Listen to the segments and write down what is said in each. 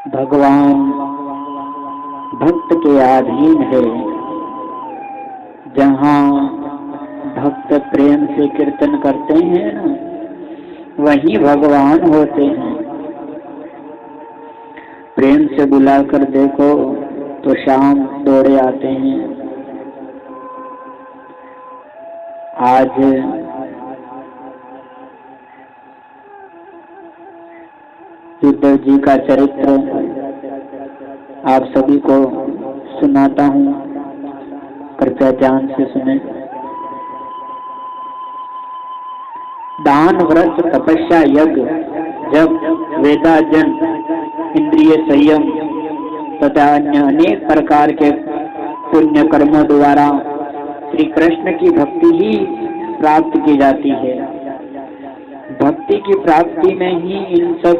भगवान भक्त के अधीन है। जहाँ भक्त प्रेम से कीर्तन करते हैं ना, वही भगवान होते हैं। प्रेम से बुलाकर देखो तो शाम दौड़े आते हैं। आज युद्धव जी का चरित्र आप सभी को सुनाता हूँ, कृपया ध्यान से सुने। दान, व्रत, तपस्या, यज्ञ, जप, वेदाध्ययन, इंद्रिय संयम तथा अन्य अनेक प्रकार के पुण्य कर्मों द्वारा श्री कृष्ण की भक्ति ही प्राप्त की जाती है। भक्ति की प्राप्ति में ही इन सब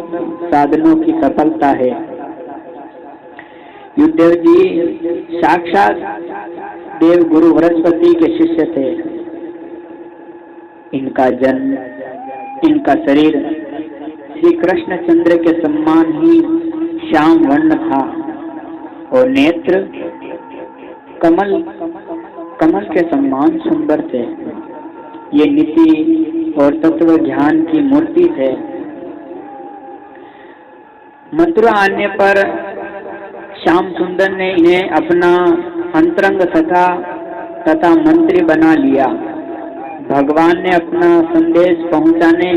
साधनों की सफलता है। युद्धव जी साक्षात देव गुरु बृहस्पति के शिष्य थे। इनका जन्म, इनका शरीर श्री कृष्णचंद्र के सम्मान ही श्याम वर्ण था और नेत्र कमल के सम्मान सुंदर थे। ये नीति और तत्व ज्ञान की मूर्ति थे। मथुरा आने पर श्याम सुंदर ने इन्हें अपना अंतरंग तथा मंत्री बना लिया। भगवान ने अपना संदेश पहुंचाने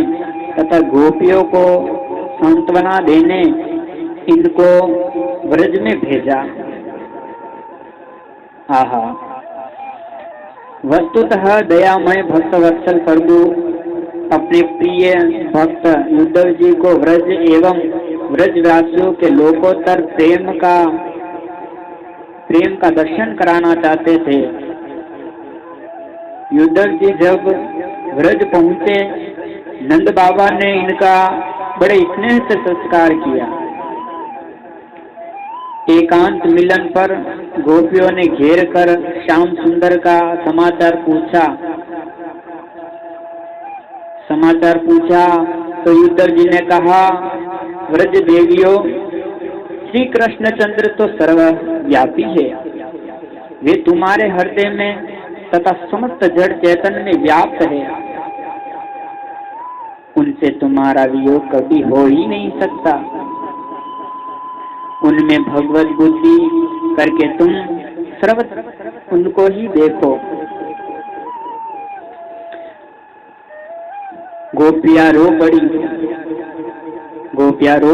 तथा गोपियों को सांत्वना देने इनको ब्रज में भेजा। आहा, वस्तुतः दयामय भक्तवत्सल प्रभु अपने प्रिय भक्त युद्धव जी को व्रज एवं व्रजवासियों के लोकोत्तर प्रेम का दर्शन कराना चाहते थे। युद्धव जी जब व्रज पहुंचे, नंद बाबा ने इनका बड़े स्नेह से संस्कार किया। एकांत मिलन पर गोपियों ने घेर कर श्याम सुंदर का समाचार पूछा तो युद्धव जी ने कहा, व्रज देवियों, श्री कृष्णचंद्र तो सर्वव्यापी है। वे तुम्हारे हृदय में तथा समस्त जड़ चेतन में व्याप्त है। उनसे तुम्हारा वियोग कभी हो ही नहीं सकता। उनमें भगवत बुद्धि करके तुम सर्वत्र उनको ही देखो। गोपियां रो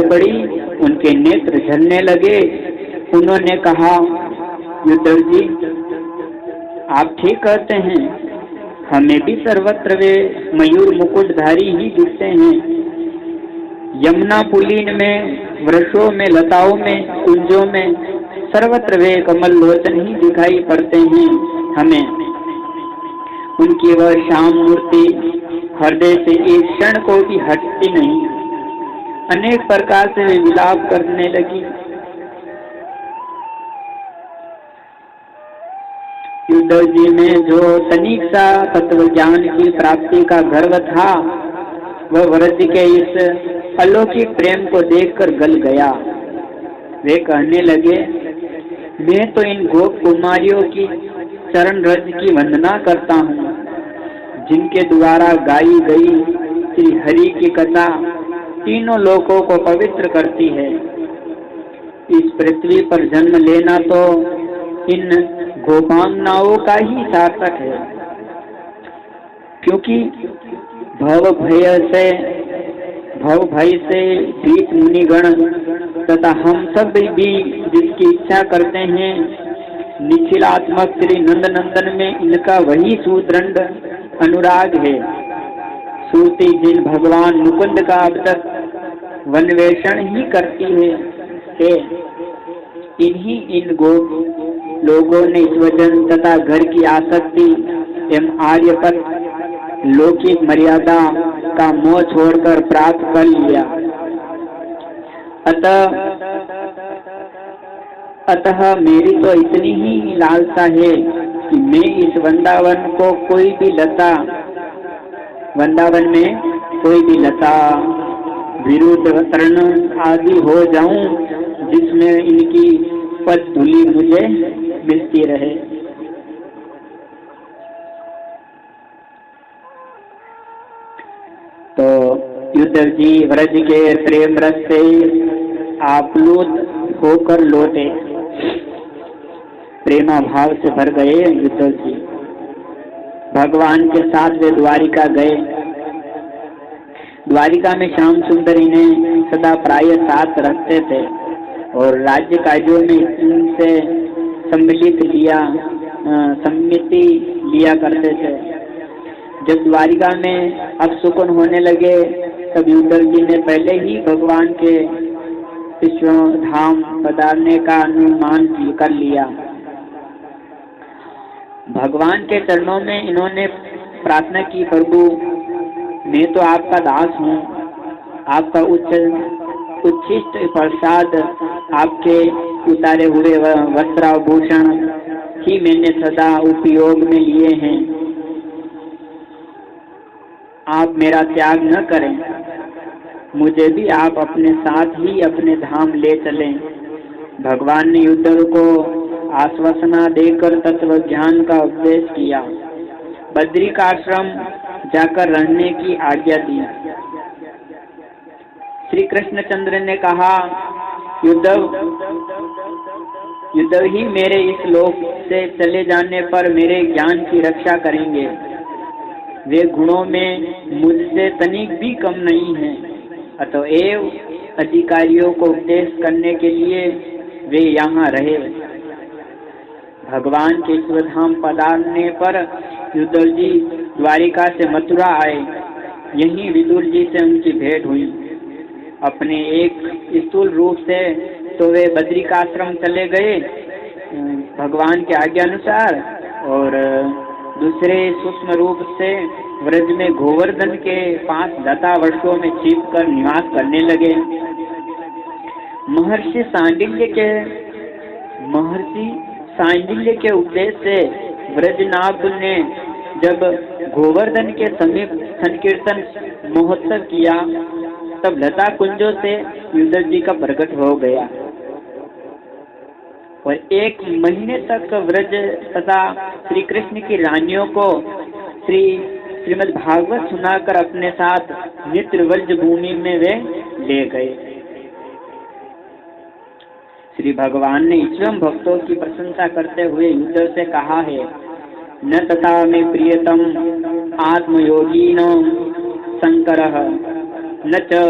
पड़ी, उनके नेत्र झलने लगे। उन्होंने कहा, युद्धव जी, आप ठीक कहते हैं। हमें भी सर्वत्र वे मयूर मुकुटधारी ही दिखते हैं। यमुना पुलीन में, वृक्षों में, लताओं में, कुंजों में सर्वत्र वे कमल लोचन ही दिखाई पड़ते हैं हमें। उनकी वह श्याम मूर्ति हृदय से एक क्षण को भी हटती नहीं। अनेक प्रकार से वे विलाप करने लगी। युद्धव जी में जो तनिक सा तत्व ज्ञान की प्राप्ति का गर्व था, वह व्रज के इस अलौकिक प्रेम को देखकर गल गया। वे कहने लगे, मैं तो इन गोप कुमारियों की चरण रज की वंदना करता हूँ, जिनके द्वारा गाई गई श्री हरि की कथा तीनों लोकों को पवित्र करती है। इस पृथ्वी पर जन्म लेना तो इन गोपांगनाओं का ही सार्थक है, क्योंकि भव भय से भीत मुनिगण तथा हम सब भी जिसकी इच्छा करते हैं, निखिलात्मक श्री नंद नंदन में इनका वही सुदृढ़ अनुराग है। सूती जिन भगवान मुकुंद का अब तक वन्वेषण ही करती है, इन्हीं इन लोगों ने स्वजन तथा घर की आसक्ति एवं आर्यपत लौकिक मर्यादा का मोह छोड़कर प्राप्त कर लिया। अतः मेरी तो इतनी ही लालसा है कि मैं इस वृंदावन में कोई भी लता विरुद्ध तरण आदि हो जाऊं, जिसमें इनकी पद धूलि मुझे मिलती रहे। तो युद्धव जी व्रज के प्रेम रस से आप्लुत होकर लौटे, प्रेमा भाव से भर गए युद्धव जी। भगवान के साथ वे द्वारिका गए। द्वारिका में श्याम सुंदर इन्हें सदा प्राय साथ रखते थे और राज्य कार्यों में इनसे सम्मिति लिया करते थे। जब द्वारिका में अपशकुन होने लगे तब युद्धव जी ने पहले ही भगवान के विश्वधाम पधारने का अनुमान कर लिया। भगवान के चरणों में इन्होंने प्रार्थना की, प्रभु मैं तो आपका दास हूँ, आपका उच्छिष्ट प्रसाद, आपके उतारे हुए वस्त्राभूषण ही मैंने सदा उपयोग में लिए हैं। आप मेरा त्याग न करें, मुझे भी आप अपने साथ ही अपने धाम ले चलें। भगवान ने युद्धव को आश्वासना देकर तत्व ज्ञान का उपदेश किया, बद्रिकाश्रम जाकर रहने की आज्ञा दी। श्री कृष्णचंद्र ने कहा, युद्धव ही मेरे इस लोक से चले जाने पर मेरे ज्ञान की रक्षा करेंगे। वे गुणों में मुझसे तनिक भी कम नहीं है, अतएव अधिकारियों को उपदेश करने के लिए वे यहाँ रहे। भगवान के स्वधाम पधारने पर युद्धव जी द्वारिका से मथुरा आए। यहीं विदुर जी से उनकी भेंट हुई। अपने एक स्थूल रूप से तो वे बद्रिकाश्रम चले गए भगवान के आज्ञा अनुसार, और दूसरे सूक्ष्म रूप से व्रज में गोवर्धन के 5 लता वर्षों में छिपकर निवास करने लगे। महर्षि सांडिल्य के उपदेश से व्रजनाभ ने जब गोवर्धन के समीप संकीर्तन महोत्सव किया तब लता कुंजों से युद्धव जी का प्रकट हो गया और 1 महीने तक व्रज तथा श्री कृष्ण की रानियों को श्रीमद् भागवत सुनाकर अपने साथ नित्य व्रज भूमि में वे ले गए। श्री भगवान ने स्वयं भक्तों की प्रशंसा करते हुए युद्धव से कहा है, न तथा में प्रियतम आत्मयोगीन शंकरः न च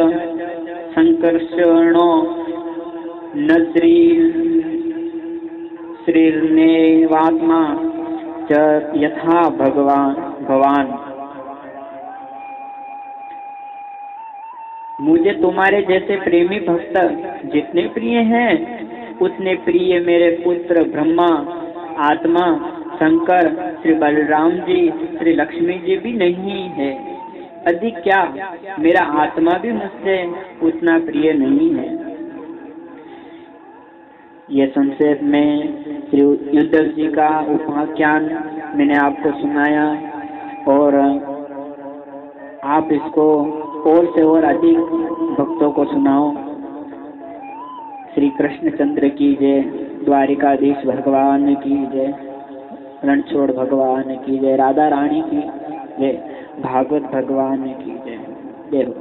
संकर्षणो न श्रीर्नेवात्मा च यथा भगवान। मुझे तुम्हारे जैसे प्रेमी भक्त जितने प्रिय हैं उतने प्रिय मेरे पुत्र ब्रह्मा, आत्मा, शंकर, श्री बलराम जी, श्री लक्ष्मी जी भी नहीं है। अधिक क्या, मेरा आत्मा भी मुझसे उतना प्रिय नहीं है। ये संक्षेप में श्री युद्धव जी का उपाख्यान मैंने आपको सुनाया और आप इसको और से और अधिक भक्तों को सुनाओ। श्री कृष्णचंद्र की जय, द्वारिकाधीश भगवान की जय, रणछोड़ भगवान की जय, राधा रानी की जय, भागवत भगवान की जय। जय हो।